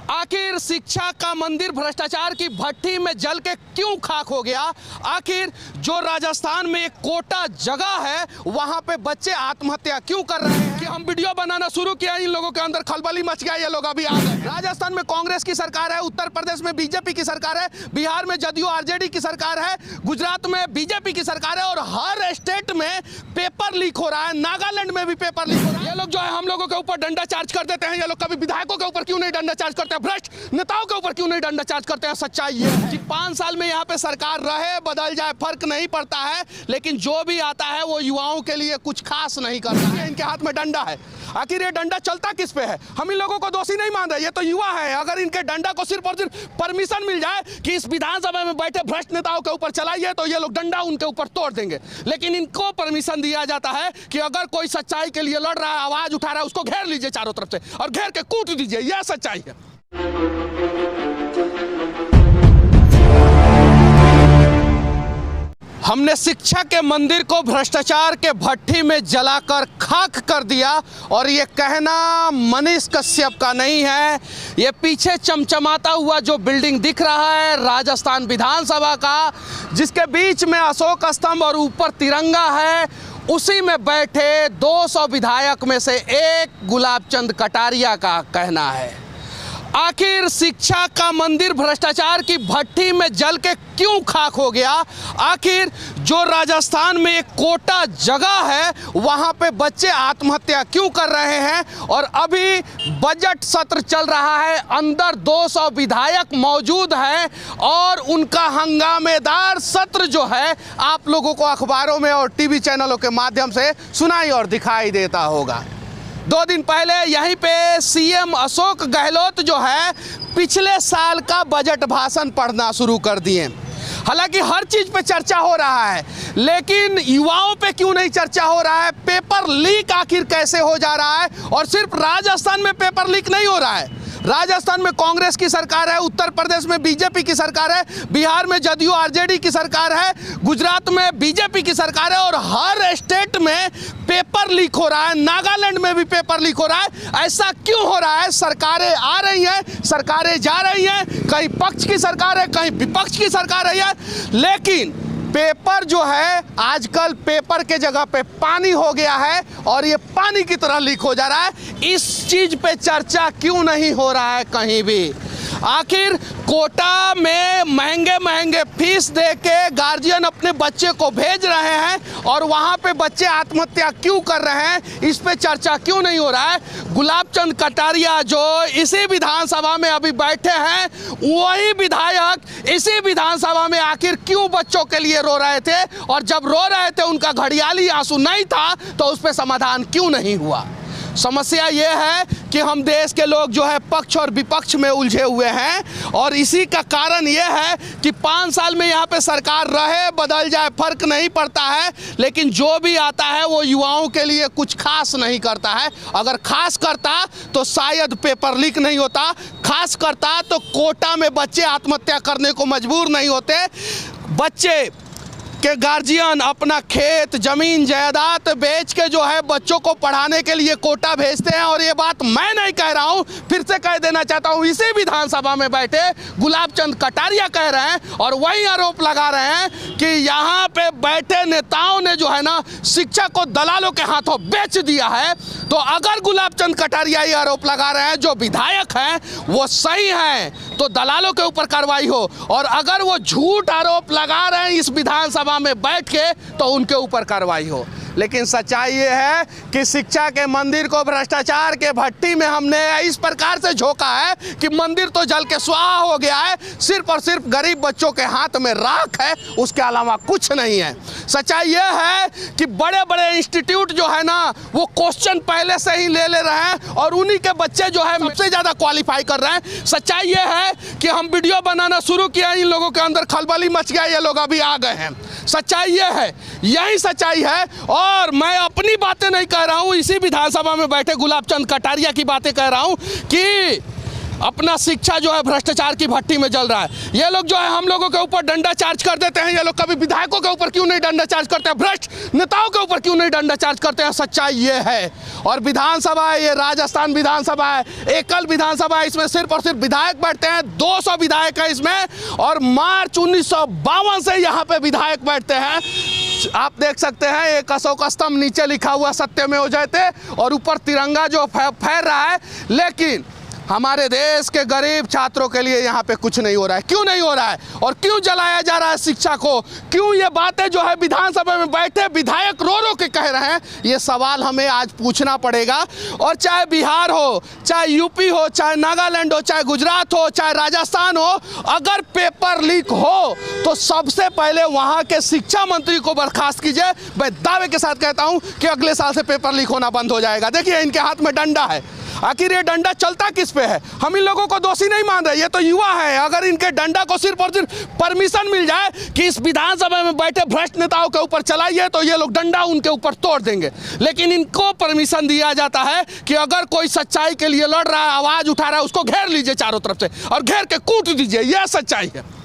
आखिर शिक्षा का मंदिर भ्रष्टाचार की भट्टी में जल के क्यों खाक हो गया? आखिर जो राजस्थान में एक कोटा जगह है वहां पे बच्चे आत्महत्या क्यों कर रहे हैं? कि हम वीडियो बनाना शुरू किया, इन लोगों के अंदर खलबली मच गया, ये लोग अभी आ गए। राजस्थान में कांग्रेस की सरकार है, उत्तर प्रदेश में बीजेपी की सरकार है, बिहार में जदयू आरजेडी की सरकार है, गुजरात में बीजेपी की सरकार है और हर स्टेट में पेपर लीक हो रहा है। नागालैंड में भी पेपर लीक हो रहा है। ये लोग जो है हम लोगों के ऊपर डंडा चार्ज कर देते हैं। ये लोग कभी विधायकों के ऊपर क्यों नहीं डंडा चार्ज करते हैं? भ्रष्ट नेताओं के ऊपर क्यों नहीं डंडा चार्ज करते हैं? सच्चाई ये है कि 5 साल में यहाँ पे सरकार रहे बदल जाए फर्क नहीं पड़ता है, लेकिन जो भी आता है वो युवाओं के लिए कुछ खास नहीं करता है। इनके हाथ में डंडा है। आखिर ये डंडा चलता किस पे है? हम इन लोगों को दोषी नहीं मान रहे, ये तो युवा है। अगर इनके डंडा को सिर्फ और सिर्फ परमिशन मिल जाए कि इस विधानसभा में बैठे भ्रष्ट नेताओं के ऊपर चलाइए तो ये लोग डंडा उनके ऊपर तोड़ देंगे। लेकिन इनको परमिशन दिया जाता है कि अगर कोई सच्चाई के लिए लड़ रहा है, आवाज उठा रहा है, उसको घेर लीजिए चारों तरफ से और घेर के कूट दीजिए। यह सच्चाई है। हमने शिक्षा के मंदिर को भ्रष्टाचार के भट्टी में जलाकर खाक कर दिया और ये कहना मनीष कश्यप का नहीं है। ये पीछे चमचमाता हुआ जो बिल्डिंग दिख रहा है राजस्थान विधानसभा का, जिसके बीच में अशोक स्तंभ और ऊपर तिरंगा है, उसी में बैठे 200 विधायक में से एक गुलाब चंद कटारिया का कहना है। आखिर शिक्षा का मंदिर भ्रष्टाचार की भट्टी में जल के क्यों खाक हो गया? आखिर जो राजस्थान में एक कोटा जगह है वहां पे बच्चे आत्महत्या क्यों कर रहे हैं? और अभी बजट सत्र चल रहा है, अंदर 200 विधायक मौजूद हैं और उनका हंगामेदार सत्र जो है आप लोगों को अखबारों में और टीवी चैनलों के माध्यम से सुनाई और दिखाई देता होगा। 2 दिन पहले यहीं पे सीएम अशोक गहलोत जो है पिछले साल का बजट भाषण पढ़ना शुरू कर दिए। हालांकि हर चीज पे चर्चा हो रहा है, लेकिन युवाओं पे क्यों नहीं चर्चा हो रहा है? पेपर लीक आखिर कैसे हो जा रहा है? और सिर्फ राजस्थान में पेपर लीक नहीं हो रहा है, राजस्थान में कांग्रेस की सरकार है, उत्तर प्रदेश में बीजेपी की सरकार है, बिहार में जदयू आरजेडी की सरकार है, गुजरात में बीजेपी की सरकार है और हर स्टेट में पेपर लीक हो रहा है। नागालैंड में भी पेपर लीक हो रहा है। ऐसा क्यों हो रहा है? सरकारें आ रही हैं, सरकारें जा रही हैं, कहीं पक्ष की सरकार है, कहीं विपक्ष की सरकार है यार, लेकिन पेपर जो है आजकल पेपर के जगह पे पानी हो गया है और ये पानी की तरह लीक हो जा रहा है। इस चीज पे चर्चा क्यों नहीं हो रहा है कहीं भी? आखिर कोटा में महंगे महंगे फीस दे के गार्जियन अपने बच्चे को भेज रहे हैं और वहाँ पे बच्चे आत्महत्या क्यों कर रहे हैं, इस पे चर्चा क्यों नहीं हो रहा है? गुलाब चंद कटारिया जो इसी विधानसभा में अभी बैठे हैं, वही विधायक इसी विधानसभा में आखिर क्यों बच्चों के लिए रो रहे थे? और जब रो रहे थे उनका घड़ियाली आंसू नहीं था तो उस पर समाधान क्यों नहीं हुआ? समस्या ये है कि हम देश के लोग जो है पक्ष और विपक्ष में उलझे हुए हैं और इसी का कारण ये है कि 5 साल में यहाँ पे सरकार रहे बदल जाए फर्क नहीं पड़ता है, लेकिन जो भी आता है वो युवाओं के लिए कुछ खास नहीं करता है। अगर खास करता तो शायद पेपर लीक नहीं होता, खास करता तो कोटा में बच्चे आत्महत्या करने को मजबूर नहीं होते। बच्चे के गार्जियन अपना खेत जमीन जायदाद बेच के जो है बच्चों को पढ़ाने के लिए कोटा भेजते हैं। और ये बात मैं नहीं कह रहा हूँ, फिर से कह देना चाहता हूँ, इसी विधानसभा में बैठे गुलाब चंद कटारिया कह रहे हैं और वही आरोप लगा रहे हैं कि यहाँ पे बैठे नेताओं ने जो है ना शिक्षा को दलालों के हाथों बेच दिया है। तो अगर गुलाब चंद कटारिया ये आरोप लगा रहे हैं, जो विधायक हैं वो सही हैं तो दलालों के ऊपर कार्रवाई हो, और अगर वो झूठ आरोप लगा रहे हैं इस विधानसभा में बैठ के तो उनके ऊपर कार्रवाई हो। लेकिन सच्चाई ये है कि शिक्षा के मंदिर को भ्रष्टाचार के भट्टी में हमने इस प्रकार से झोंका है कि मंदिर तो जल के स्वाहा हो गया है, सिर्फ और सिर्फ गरीब बच्चों के हाथ में राख है, उसके अलावा कुछ नहीं है। सच्चाई ये है कि बड़े बड़े इंस्टीट्यूट जो है ना वो क्वेश्चन पहले से ही ले रहे हैं और उन्हीं के बच्चे जो है सबसे ज़्यादा क्वालिफाई कर रहे हैं। सच्चाई ये है कि हम वीडियो बनाना शुरू किया, इन लोगों के अंदर खलबली मच गया, ये लोग अभी आ गए हैं। सच्चाई ये है, यही सच्चाई है। और मैं अपनी बातें नहीं कह रहा हूं, इसी विधानसभा में बैठे गुलाब चंद कटारिया की बातें कह रहा हूं कि अपना शिक्षा जो है भ्रष्टाचार की भट्टी में जल रहा है। ये लोग जो है हम लोगों के ऊपर डंडा चार्ज कर देते हैं, ये लोग कभी विधायकों के ऊपर क्यों नहीं डंडा चार्ज करते हैं, भ्रष्ट नेताओं के ऊपर क्यों नहीं डंडा चार्ज करते हैं। सच्चाई ये है। और विधानसभा है, ये राजस्थान विधानसभा है, एकल विधानसभा है, इसमें सिर्फ और सिर्फ विधायक बैठते हैं, 200 विधायक है इसमें, और मार्च 1952 से यहाँ पे विधायक बैठते हैं। आप देख सकते हैं एक अशोक स्तंभ, नीचे लिखा हुआ सत्यमेव जयते, और ऊपर तिरंगा जो फहर रहा है। लेकिन हमारे देश के गरीब छात्रों के लिए यहाँ पे कुछ नहीं हो रहा है। क्यों नहीं हो रहा है और क्यों जलाया जा रहा है शिक्षा को? क्यों ये बातें जो है विधानसभा में बैठे विधायक रो रो के कह रहे हैं? ये सवाल हमें आज पूछना पड़ेगा। और चाहे बिहार हो, चाहे यूपी हो, चाहे नागालैंड हो, चाहे गुजरात हो, चाहे राजस्थान हो, अगर पेपर लीक हो तो सबसे पहले वहाँ के शिक्षा मंत्री को बर्खास्त कीजिए। मैं दावे के साथ कहता हूँ कि अगले साल से पेपर लीक होना बंद हो जाएगा। देखिए इनके हाथ में डंडा है, आखिर ये डंडा चलता किस पे है? हम इन लोगों को दोषी नहीं मान रहे, ये तो युवा है। अगर इनके डंडा को सिर्फ और सिर्फ परमिशन मिल जाए कि इस विधानसभा में बैठे भ्रष्ट नेताओं के ऊपर चलाइए, तो ये लोग डंडा उनके ऊपर तोड़ देंगे। लेकिन इनको परमिशन दिया जाता है कि अगर कोई सच्चाई के लिए लड़ रहा है, आवाज उठा रहा है, उसको घेर लीजिए चारों तरफ से और घेर के कूट दीजिए। यह सच्चाई है।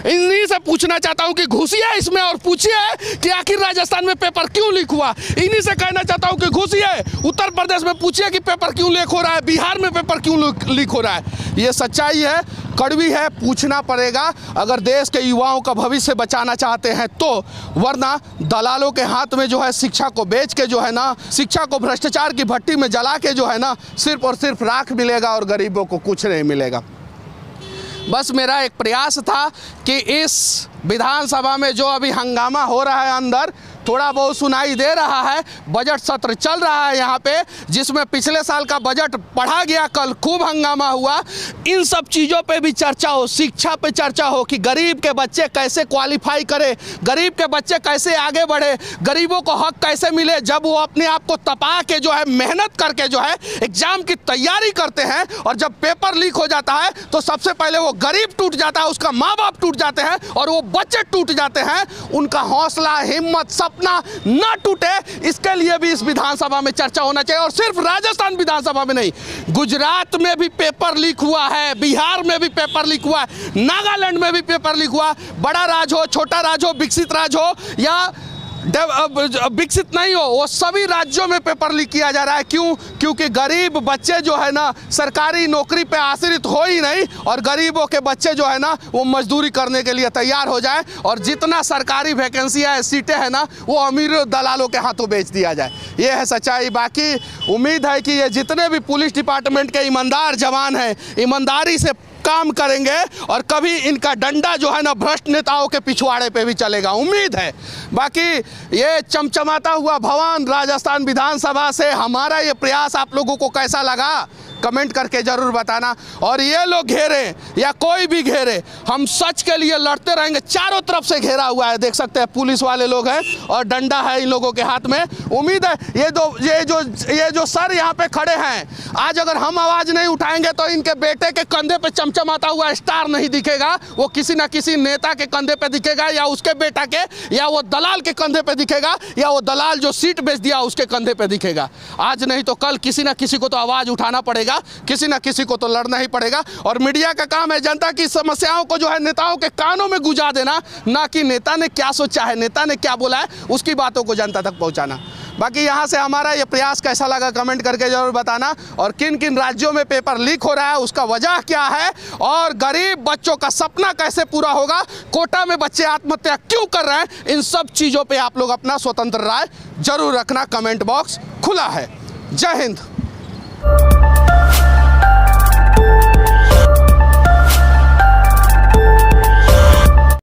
इन्हीं से पूछना चाहता हूं कि घुसिए इसमें और पूछिए कि आखिर राजस्थान में पेपर क्यों लीक हुआ। इन्हीं से कहना चाहता हूं कि घुसिए उत्तर प्रदेश में, पूछिए कि पेपर क्यों लीक हो रहा है, बिहार में पेपर क्यों लीक हो रहा है। ये सच्चाई है, कड़वी है, पूछना पड़ेगा अगर देश के युवाओं का भविष्य बचाना चाहते हैं तो। वरना दलालों के हाथ में जो है शिक्षा को बेच के जो है ना, शिक्षा को भ्रष्टाचार की भट्टी में जला के जो है ना, सिर्फ और सिर्फ राख मिलेगा और गरीबों को कुछ नहीं मिलेगा। बस मेरा एक प्रयास था कि इस विधानसभा में जो अभी हंगामा हो रहा है, अंदर थोड़ा बहुत सुनाई दे रहा है, बजट सत्र चल रहा है यहाँ पे, जिसमें पिछले साल का बजट पढ़ा गया, कल खूब हंगामा हुआ। इन सब चीज़ों पे भी चर्चा हो, शिक्षा पे चर्चा हो कि गरीब के बच्चे कैसे क्वालिफाई करे, गरीब के बच्चे कैसे आगे बढ़े, गरीबों को हक कैसे मिले। जब वो अपने आप को तपा के जो है, मेहनत करके जो है एग्जाम की तैयारी करते हैं, और जब पेपर लीक हो जाता है तो सबसे पहले वो गरीब टूट जाता है, उसका माँ बाप टूट जाते हैं और वो बच्चे टूट जाते हैं। उनका हौसला, हिम्मत, सपना ना टूटे, इसके लिए भी इस विधानसभा में चर्चा होना चाहिए। और सिर्फ राजस्थान विधानसभा में नहीं, गुजरात में भी पेपर लीक हुआ है, बिहार में भी पेपर लीक हुआ है, नागालैंड में भी पेपर लीक हुआ। बड़ा राज हो, छोटा राज हो, विकसित राज हो या विकसित नहीं हो, वो सभी राज्यों में पेपर लीक किया जा रहा है। क्यों? क्योंकि गरीब बच्चे जो है ना सरकारी नौकरी पे आश्रित हो ही नहीं, और गरीबों के बच्चे जो है ना वो मजदूरी करने के लिए तैयार हो जाए, और जितना सरकारी वैकेंसियाँ सीटें हैं ना वो अमीर दलालों के हाथों बेच दिया जाए। ये है सच्चाई। बाकी उम्मीद है कि ये जितने भी पुलिस डिपार्टमेंट के ईमानदार जवान हैं, ईमानदारी से काम करेंगे और कभी इनका डंडा जो है ना भ्रष्ट नेताओं के पिछवाड़े पे भी चलेगा, उम्मीद है। बाकी ये चमचमाता हुआ भवन राजस्थान विधानसभा से हमारा ये प्रयास आप लोगों को कैसा लगा कमेंट करके ज़रूर बताना। और ये लोग घेरे या कोई भी घेरे, हम सच के लिए लड़ते रहेंगे। चारों तरफ से घेरा हुआ है, देख सकते हैं पुलिस वाले लोग हैं और डंडा है इन लोगों के हाथ में। उम्मीद है ये जो सर यहाँ पे खड़े हैं, आज अगर हम आवाज़ नहीं उठाएंगे तो इनके बेटे के कंधे पे चमचमाता हुआ स्टार नहीं दिखेगा, वो किसी न किसी नेता के कंधे पे दिखेगा, या उसके बेटा के, या वो दलाल के कंधे पे दिखेगा, या वो दलाल जो सीट बेच दिया उसके कंधे पे दिखेगा। आज नहीं तो कल किसी न किसी को तो आवाज़ उठाना पड़ेगा, किसी ना किसी को तो लड़ना ही पड़ेगा। और मीडिया का काम है जनता की समस्याओं को जो है नेताओं के कानों में गुंजा देना, ना कि नेता ने क्या सोचा है, नेता ने क्या बोला है, उसकी बातों को जनता तक पहुंचाना। बाकी यहाँ से हमारा ये प्रयास कैसा लगा कमेंट करके जरूर बताना, और किन किन राज्यों में पेपर लीक हो रहा है उसका वजह क्या है, और गरीब बच्चों का सपना कैसे पूरा होगा, कोटा में बच्चे आत्महत्या क्यों कर रहे हैं, इन सब चीज़ों पर आप लोग अपना स्वतंत्र राय जरूर रखना। कमेंट बॉक्स खुला है। जय हिंद।